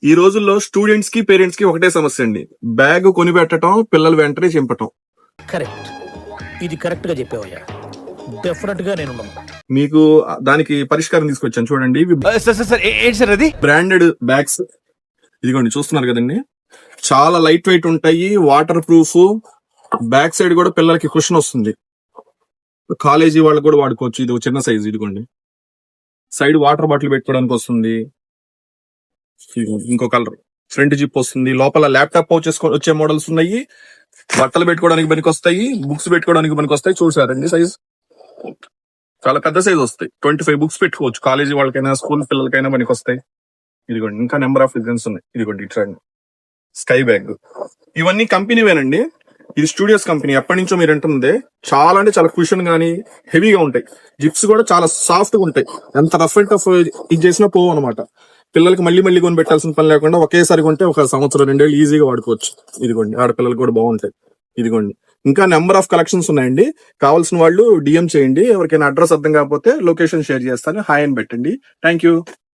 ఈ రోజుల్లో స్టూడెంట్స్ కి పేరెంట్స్ కి ఒకటే సమస్య అండి. బ్యాగ్ కొనిపెట్టడం, పిల్లలు వెంటనే చింపటం. కరెక్ట్. ఇది కరెక్ట్ గా చెప్పావయ్యా. డెఫినెట్ గా నేను మీకు దానికి పరిష్కారం తీసుకొచ్చాను చూడండి. ఏంటి సార్ అది? బ్రాండెడ్ బ్యాగ్స్ ఇదిగోండి, చూస్తున్నారు కదండి. చాలా లైట్ వెయిట్ ఉంటాయి, వాటర్ ప్రూఫ్. బ్యాక్ సైడ్ కూడా పిల్లలకి కుషన్ వస్తుంది. కాలేజీ వాళ్ళకి కూడా వాడుకోవచ్చు. ఇది చిన్న సైజ్. ఇదిగోండి, సైడ్ వాటర్ బాటిల్ పెట్టుకోవడానికి వస్తుంది. ఇంకో కలర్ ఫ్రంట్ జిప్ వస్తుంది. లోపల ల్యాప్టాప్ పౌచ్ వచ్చే మోడల్స్ ఉన్నాయి. బట్టలు పెట్టుకోవడానికి పనికి వస్తాయి, బుక్స్ పెట్టుకోవడానికి పనికి వస్తాయి. చూసారండి సైజ్ చాలా పెద్ద సైజ్ వస్తాయి. 25 బుక్స్ పెట్టుకోవచ్చు. కాలేజీ వాళ్ళకైనా స్కూల్ పిల్లలకైనా పనికి వస్తాయి. ఇదిగోండి, ఇంకా నెంబర్ ఆఫ్ డిజైన్స్ ఉన్నాయి. ఇదిగోండి ఇట్లా స్కై బ్యాగ్. ఇవన్నీ కంపెనీవేనండి. ఇది స్టూడియోస్ కంపెనీ. ఎప్పటి నుంచో మీరు అంటుంది. చాలా అంటే చాలా కుషన్ గానీ హెవీగా ఉంటాయి. జిప్స్ కూడా చాలా సాఫ్ట్ గా ఉంటాయి. ఎంత రఫ్ అండ్ టఫ్ ఇది చేసినా పోవు అనమాట. పిల్లలకి మళ్ళీ మళ్ళీ కొని పెట్టాల్సిన పని లేకుండా ఒకేసారి కొంటే ఒక సంవత్సరం 2 ఏళ్ళు ఈజీగా వాడుకోవచ్చు. ఇదిగోండి, ఆడపిల్లలకి కూడా బాగుంటాయి. ఇదిగోండి, ఇంకా నెంబర్ ఆఫ్ కలెక్షన్స్ ఉన్నాయండి. కావాల్సిన వాళ్ళు డిఎం చేయండి. ఎవరికైనా అడ్రస్ అర్థం కాకపోతే లొకేషన్ షేర్ చేస్తాను. హాయ్ అని పెట్టండి. Thank you.